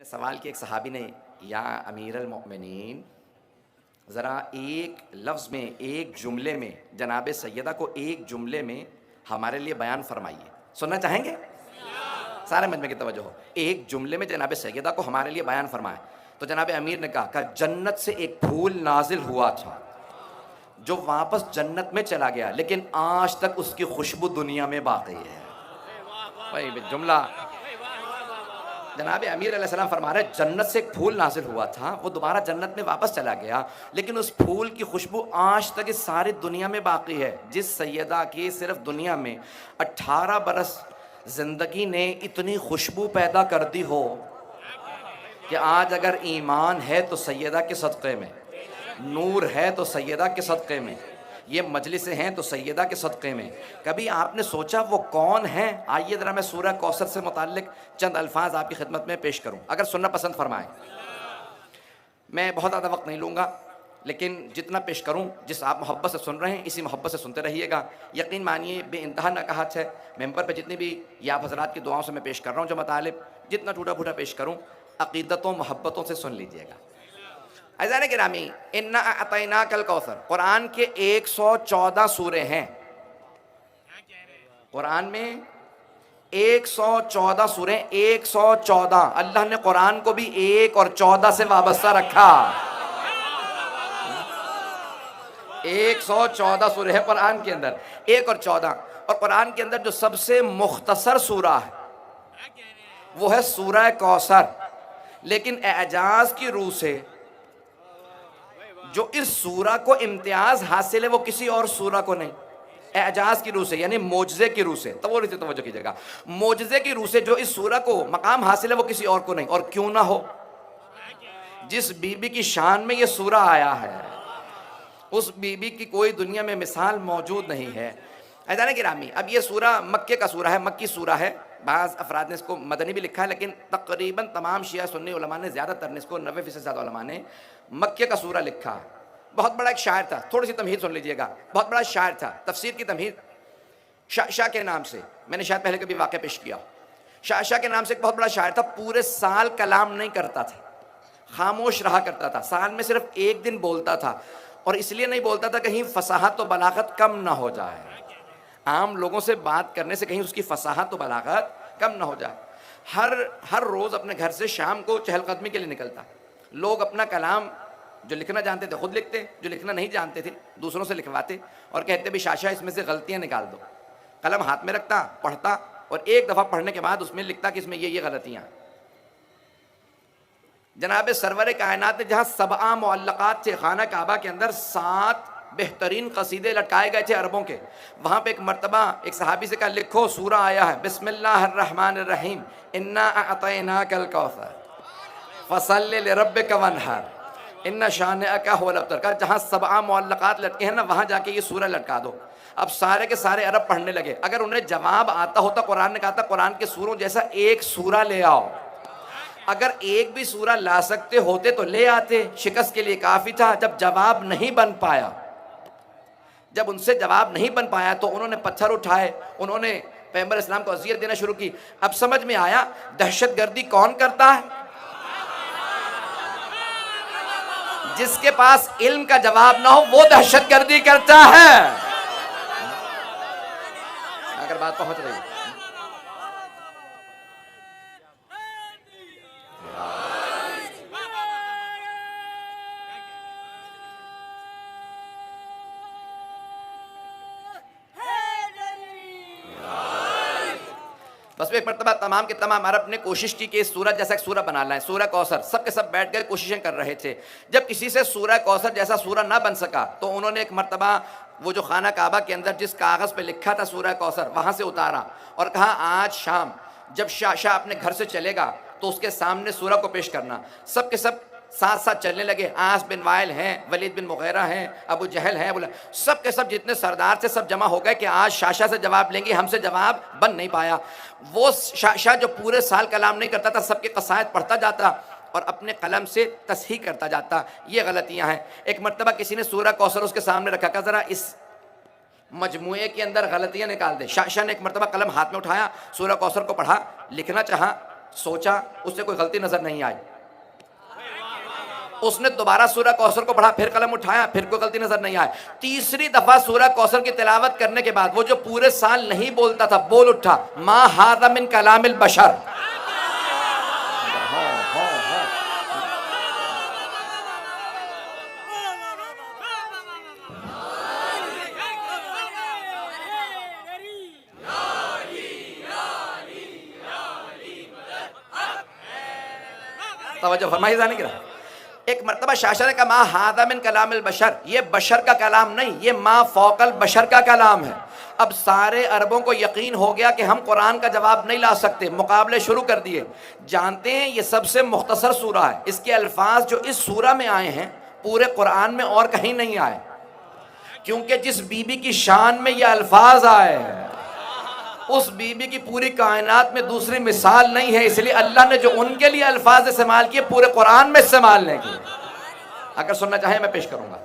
سوال کی ایک صحابی نے، یا امیر المؤمنین، ذرا ایک لفظ میں، ایک جملے میں جناب سیدہ کو ایک جملے میں ہمارے لیے بیان فرمائیے. سننا چاہیں گے؟ سارے مجمع کی توجہ ہو. ایک جملے میں جناب سیدہ کو ہمارے لیے بیان فرمائے. تو جناب امیر نے کہا جنت سے ایک پھول نازل ہوا تھا جو واپس جنت میں چلا گیا، لیکن آج تک اس کی خوشبو دنیا میں باقی ہے. بھائی جملہ جناب امیر علیہ السلام فرما رہے جنت سے ایک پھول نازل ہوا تھا، وہ دوبارہ جنت میں واپس چلا گیا، لیکن اس پھول کی خوشبو آج تک اس ساری دنیا میں باقی ہے. جس سیدہ کی صرف دنیا میں 18 برس زندگی نے اتنی خوشبو پیدا کر دی ہو کہ آج اگر ایمان ہے تو سیدہ کے صدقے میں، نور ہے تو سیدہ کے صدقے میں، یہ مجلسیں ہیں تو سیدہ کے صدقے میں. کبھی آپ نے سوچا وہ کون ہیں؟ آئیے ذرا میں سورہ کوثر سے متعلق چند الفاظ آپ کی خدمت میں پیش کروں، اگر سننا پسند فرمائیں. میں بہت زیادہ وقت نہیں لوں گا، لیکن جتنا پیش کروں، جس آپ محبت سے سن رہے ہیں اسی محبت سے سنتے رہیے گا. یقین مانیے بے انتہا نکہت ہے. ممبر پہ جتنی بھی یا آپ حضرات کی دعاؤں سے میں پیش کر رہا ہوں، جو مطالب جتنا ٹوٹا پھوٹا پیش کروں عقیدتوں محبتوں سے سن لیجئے گا. عزیزان گرامی، انا اعطیناک الکوثر، قرآن کے 114 سورے ہیں. قرآن میں 114 سورے، 114. اللہ نے قرآن کو بھی 1 اور 14 سے وابستہ رکھا. 114 سورے ہیں قرآن کے اندر، 1 اور 14. اور قرآن کے اندر جو سب سے مختصر سورہ ہے وہ ہے سورہ کوثر. لیکن اعجاز کی روح سے جو اس سورہ کو امتیاز حاصل ہے وہ کسی اور سورہ کو نہیں. اعجاز کی روح سے یعنی معجزے کی روح سے، توجہ کیجئے گا، معجزے کی روح سے جو اس سورہ کو مقام حاصل ہے وہ کسی اور کو نہیں. اور کیوں نہ ہو، جس بی بی کی شان میں یہ سورہ آیا ہے اس بی بی کی کوئی دنیا میں مثال موجود نہیں ہے. عزیزان گرامی، اب یہ سورہ مکے کا سورہ ہے، مکی سورہ ہے. بعض افراد نے اس کو مدنی بھی لکھا ہے، لیکن تقریباً تمام شیعہ سنی علماء نے، زیادہ تر نے اس کو 90% سے زیادہ علماء نے مکے کا سورہ لکھا. بہت بڑا ایک شاعر تھا، تھوڑی سی تمہید سن لیجئے گا. بہت بڑا شاعر تھا، تفسیر کی تمہید شاہ کے نام سے، میں نے شاید پہلے کبھی واقعہ پیش کیا. شاہ کے نام سے ایک بہت بڑا شاعر تھا. پورے سال کلام نہیں کرتا تھا، خاموش رہا کرتا تھا. سال میں صرف ایک دن بولتا تھا، اور اس لیے نہیں بولتا تھا کہیں فصاحت و بلاغت کم نہ ہو جائے. عام لوگوں سے بات کرنے سے کہیں اس کی فصاحت و بلاغت کم نہ ہو جائے. ہر روز اپنے گھر سے شام کو چہل قدمی کے لیے نکلتا. لوگ اپنا کلام جو لکھنا جانتے تھے خود لکھتے، جو لکھنا نہیں جانتے تھے دوسروں سے لکھواتے، اور کہتے بھی شاشا اس میں سے غلطیاں نکال دو. قلم ہاتھ میں رکھتا، پڑھتا، اور ایک دفعہ پڑھنے کے بعد اس میں لکھتا کہ اس میں یہ غلطیاں. جناب سرور کائنات نے جہاں 7 معلقات تھے خانہ کعبہ کے اندر، 7 بہترین قصیدے لٹکائے گئے تھے عربوں کے. وہاں پہ ایک مرتبہ ایک صحابی سے کہا لکھو سورہ آیا ہے، بسم اللہ الرحمن الرحیم، انا اعطیناک الکوثر فصل لربک وانحر ان شانئک هو الابتر. کہا جہاں 7 معلقات لٹکے ہیں نا وہاں جا کے یہ سورہ لٹکا دو. اب سارے کے سارے عرب پڑھنے لگے. اگر انہیں جواب آتا ہوتا، قرآن نے کہا تھا قرآن کے سوروں جیسا ایک سورہ لے آؤ. اگر ایک بھی سورہ لا سکتے ہوتے تو لے آتے، شکست کے لیے کافی تھا. جب جواب نہیں بن پایا، جب ان سے جواب نہیں بن پایا تو انہوں نے پتھر اٹھائے، انہوں نے پیغمبر اسلام کو اذیت دینا شروع کی. اب سمجھ میں آیا دہشت گردی کون کرتا ہے؟ جس کے پاس علم کا جواب نہ ہو وہ دہشت گردی کرتا ہے. اگر بات پہنچ رہی ہے. بس ایک مرتبہ تمام کے تمام عرب نے کوشش کی کہ اس سورہ جیسا ایک سورہ بنا لائیں، سورہ کوثر. سب کے سب بیٹھ گئے، کوششیں کر رہے تھے. جب کسی سے سورہ کوثر جیسا سورہ نہ بن سکا تو انہوں نے ایک مرتبہ وہ جو خانہ کعبہ کے اندر جس کاغذ پہ لکھا تھا سورہ کوثر وہاں سے اتارا اور کہا آج شام جب شاہ اپنے گھر سے چلے گا تو اس کے سامنے سورہ کو پیش کرنا. سب کے سب ساتھ ساتھ چلنے لگے. عاص بن وائل ہیں، ولید بن مغیرہ ہیں، ابو جہل ہیں، سب کے سب جتنے سردار تھے سب جمع ہو گئے کہ آج شاشا سے جواب لیں گے. ہم سے جواب بن نہیں پایا. وہ شاشا جو پورے سال کلام نہیں کرتا تھا سب کے قصائد پڑھتا جاتا اور اپنے قلم سے تصحیح کرتا جاتا. یہ غلطیاں ہیں. ایک مرتبہ کسی نے سورہ کوثر اس کے سامنے رکھا کہ ذرا اس مجموعے کے اندر غلطیاں نکال دے. شاشا نے ایک مرتبہ قلم ہاتھ میں اٹھایا، سورہ کوثر کو پڑھا، لکھنا چاہا، سوچا، اس سے کوئی غلطی نظر نہیں آئی، اس نے دوبارہ سورہ کوثر کو پڑھا، پھر قلم اٹھایا، پھر کوئی غلطی نظر نہیں آئی، تیسری دفعہ سورہ کوثر کی تلاوت کرنے کے بعد وہ جو پورے سال نہیں بولتا تھا بول اٹھا، ما ھذا من کلام البشر. توجہ فرمائی جانے کی رہا. ایک مرتبہ شاشر نے کہا ما ھذا من کلام البشر، یہ بشر کا کلام نہیں، یہ ما فوق البشر کا کلام ہے. اب سارے عربوں کو یقین ہو گیا کہ ہم قرآن کا جواب نہیں لا سکتے، مقابلے شروع کر دیے. جانتے ہیں یہ سب سے مختصر سورہ ہے، اس کے الفاظ جو اس سورہ میں آئے ہیں پورے قرآن میں اور کہیں نہیں آئے، کیونکہ جس بی بی کی شان میں یہ الفاظ آئے ہیں اس بی بی کی پوری کائنات میں دوسری مثال نہیں ہے، اس لیے اللہ نے جو ان کے لیے الفاظ استعمال کیے پورے قرآن میں استعمال نہیں کیے. اگر سننا چاہیں میں پیش کروں گا.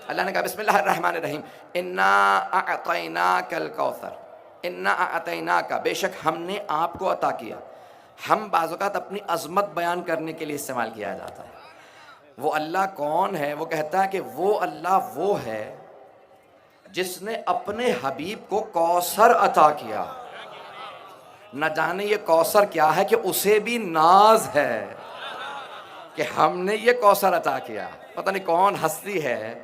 اللہ نے کہا بسم اللہ الرحمن الرحیم، انا اعطیناک الکوثر، انا اعطیناک، بے شک ہم نے آپ کو عطا کیا. ہم بعض اوقات اپنی عظمت بیان کرنے کے لیے استعمال کیا جاتا ہے. وہ اللہ کون ہے؟ وہ کہتا ہے کہ وہ اللہ وہ ہے جس نے اپنے حبیب کو کوثر عطا کیا. نہ جانے یہ کوثر کیا ہے کہ اسے بھی ناز ہے کہ ہم نے یہ کوثر عطا کیا. پتہ نہیں کون ہستی ہے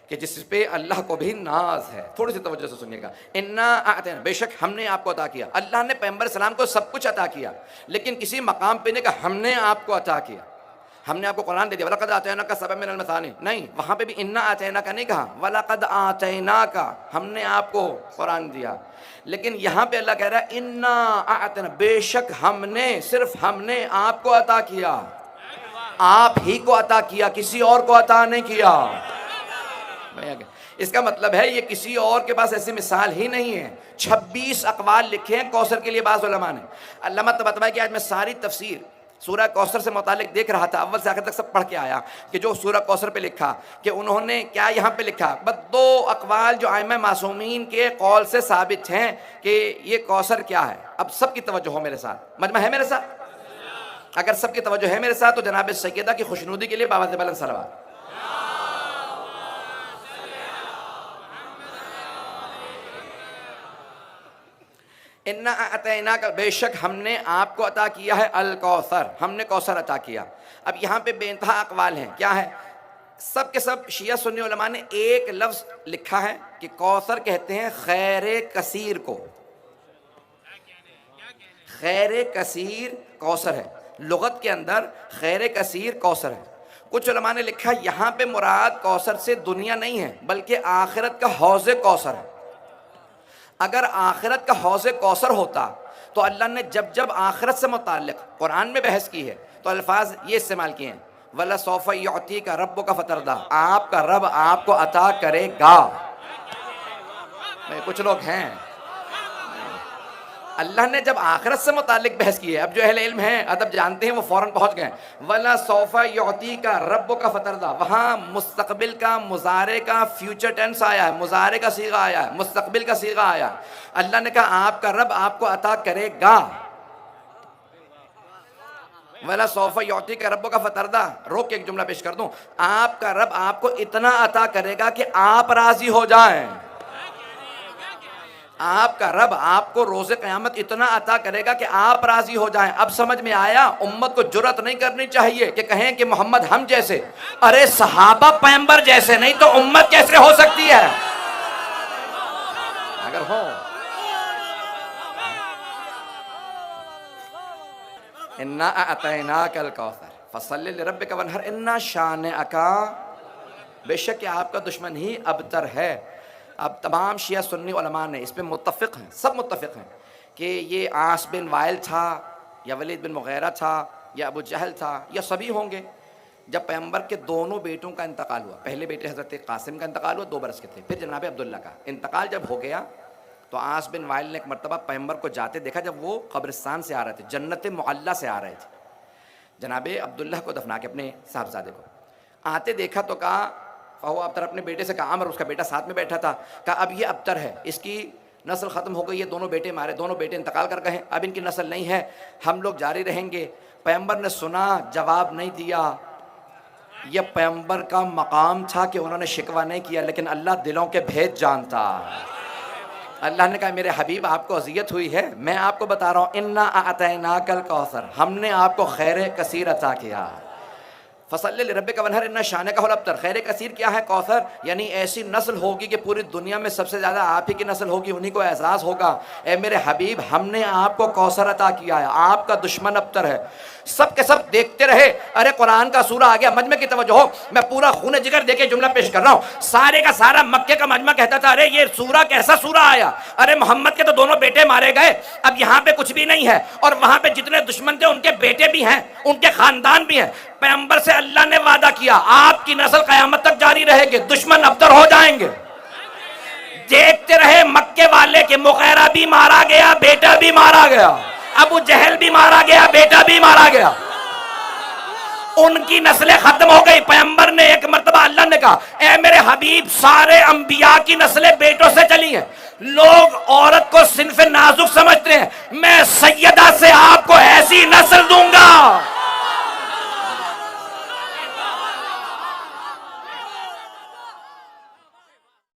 کہ جس پہ اللہ کو بھی ناز ہے. تھوڑی سی توجہ سے سنیے گا. انا اعطینا، بے شک ہم نے آپ کو عطا کیا. اللہ نے پیغمبر السلام کو سب کچھ عطا کیا، لیکن کسی مقام پہ نہیں کہا ہم نے آپ کو عطا کیا، ہم نے آپ کو قرآن دے دیا، وَلَقَدْ آتَيْنَاكَ سَبْعًا مِنَ الْمَثَانِي، نہیں، وہاں پہ بھی اِنَّا آتَيْنَاكَ نہیں کہا، وَلَقَدْ آتَيْنَاكَ، ہم نے آپ کو قرآن دیا. لیکن یہاں پہ اللہ کہہ رہا ہے اِنَّا آتَيْنَا، بے شک ہم نے، صرف ہم نے آپ کو عطا کیا، آپ ہی کو عطا کیا، کسی اور کو عطا نہیں کیا. اس کا مطلب ہے یہ کسی اور کے پاس ایسی مثال ہی نہیں ہے. 26 اقوال لکھے ہیں کوثر کے لیے بعض علماء نے. علامہ طباطبائی کی آج میں ساری تفسیر سورہ کوثر سے متعلق دیکھ رہا تھا، اول سے آخر تک سب پڑھ کے آیا کہ جو سورہ کوثر پہ لکھا کہ انہوں نے کیا یہاں پہ لکھا. بس 2 اقوال جو ائمہ معصومین کے قول سے ثابت ہیں کہ یہ کوثر کیا ہے. اب سب کی توجہ ہو میرے ساتھ، مجمع ہے میرے ساتھ؟ اگر سب کی توجہ ہے میرے ساتھ تو جناب سیدہ کی خوشنودی کے لیے بآواز بلند صلوات. انا اعطیناک، بے شک ہم نے آپ کو عطا کیا ہے الکوثر، ہم نے کوثر عطا کیا. اب یہاں پہ بے انتہا اقوال ہیں. کیا ہے؟ سب کے سب شیعہ سنی علماء نے ایک لفظ لکھا ہے کہ کوثر کہتے ہیں خیر کثیر کو. خیر کثیر کوثر ہے، لغت کے اندر خیر کثیر کوثر ہے. کچھ علماء نے لکھا یہاں پہ مراد کوثر سے دنیا نہیں ہے بلکہ آخرت کا حوض کوثر ہے. اگر آخرت کا حوض کوثر ہوتا تو اللہ نے جب آخرت سے متعلق قرآن میں بحث کی ہے تو الفاظ یہ استعمال کیے ہیں وَلَسَوْفَ يُعْطِيكَ رَبُّكَ فَتَرْضَىٰ، آپ کا رب آپ کو عطا کرے گا. کچھ لوگ ہیں اللہ نے جب آخرت سے متعلق بحث کی ہے، اب جو اہل علم ہیں ادب جانتے ہیں وہ فوراً پہنچ گئے. وَلَسَوْفَ يُعْطِيكَ رَبُّكَ فَتَرْضَىٰ، وہاں مستقبل کا مضارع کا فیوچر ٹینس آیا ہے، مضارع کا صیغہ آیا ہے، مستقبل کا صیغہ آیا ہے. اللہ نے کہا آپ کا رب آپ کو عطا کرے گا. وَلَسَوْفَ يُعْطِيكَ رَبُّكَ فَتَرْضَىٰ، روک کے ایک جملہ پیش کر دوں، آپ کا رب آپ کو اتنا عطا کرے گا کہ آپ راضی ہو جائیں. آپ کا رب آپ کو روز قیامت اتنا عطا کرے گا کہ آپ راضی ہو جائیں. اب سمجھ میں آیا؟ امت کو جرأت نہیں کرنی چاہیے کہ کہیں کہ محمد ہم جیسے، ارے صحابہ پیغمبر جیسے نہیں تو امت کیسے ہو سکتی ہے؟ اگر ہو انا اعطیناک الکوثر فصلی لربک وانحر انا شانئک، بے شک آپ کا دشمن ہی ابتر ہے. اب تمام شیعہ سنی علماء نے اس پہ متفق ہیں، سب متفق ہیں کہ یہ عاص بن وائل تھا یا ولید بن مغیرہ تھا یا ابو جہل تھا یا سبھی ہوں گے. جب پیغمبر کے دونوں بیٹوں کا انتقال ہوا، پہلے بیٹے حضرت قاسم کا انتقال ہوا 2 برس کے تھے، پھر جناب عبداللہ کا انتقال جب ہو گیا تو عاص بن وائل نے ایک مرتبہ پیغمبر کو جاتے دیکھا جب وہ قبرستان سے آ رہے تھے، جنت معلیٰ سے آ رہے تھے. جناب عبداللہ کو دفنا کے اپنے صاحبزادے کو آتے دیکھا تو کہا فہو ابتر، اپنے بیٹے سے کہا، عمر اس کا بیٹا ساتھ میں بیٹھا تھا، کہا اب یہ ابتر ہے، اس کی نسل ختم ہو گئی ہے، دونوں بیٹے مارے، دونوں بیٹے انتقال کر گئے، اب ان کی نسل نہیں ہے، ہم لوگ جاری رہیں گے۔ پیغمبر نے سنا، جواب نہیں دیا۔ یہ پیغمبر کا مقام تھا کہ انہوں نے شکوہ نہیں کیا، لیکن اللہ دلوں کے بھید جانتا۔ اللہ نے کہا میرے حبیب آپ کو اذیت ہوئی ہے، میں آپ کو بتا رہا ہوں، انا اعطیناک الکوثر، ہم نے آپ کو خیر کثیر عطا کیا۔ فصلی لربک وانحر ان شانک هو الابتر۔ خیر کثیر کیا ہے؟ کوثر، یعنی ایسی نسل ہوگی کہ پوری دنیا میں سب سے زیادہ آپ ہی کی نسل ہوگی، انہی کو اعزاز ہوگا۔ اے میرے حبیب ہم نے آپ کو کوثر عطا کیا ہے، آپ کا دشمن ابتر ہے۔ سب کے سب دیکھتے رہے، ارے قرآن کا سورہ آ گیا، مجمع کی توجہ ہو، میں پورا خون جگر دے کے جملہ پیش کر رہا ہوں۔ سارے کا سارا مکے کا مجمع کہتا تھا ارے یہ سورہ کیسا سورہ آیا، ارے محمد کے تو دونوں بیٹے مارے گئے، اب یہاں پہ کچھ بھی نہیں ہے، اور وہاں پہ جتنے دشمن تھے ان کے بیٹے بھی ہیں، ان کے خاندان بھی ہیں۔ پیغمبر سے اللہ نے وعدہ کیا آپ کی نسل قیامت تک جاری رہے گی، دشمن ابتر ہو جائیں گے۔ دیکھتے رہے مکے والے کہ مغیرہ بھی مارا گیا، بیٹا بھی مارا گیا، ابو جہل بھی مارا گیا، بیٹا بھی مارا گیا، ان کی نسلیں ختم ہو گئی۔ پیغمبر نے ایک مرتبہ اللہ نے کہا اے میرے حبیب سارے انبیاء کی نسلیں بیٹوں سے چلی ہیں، لوگ عورت کو صنف نازک سمجھتے ہیں، میں سیدہ سے آپ کو ایسی نسل دوں گا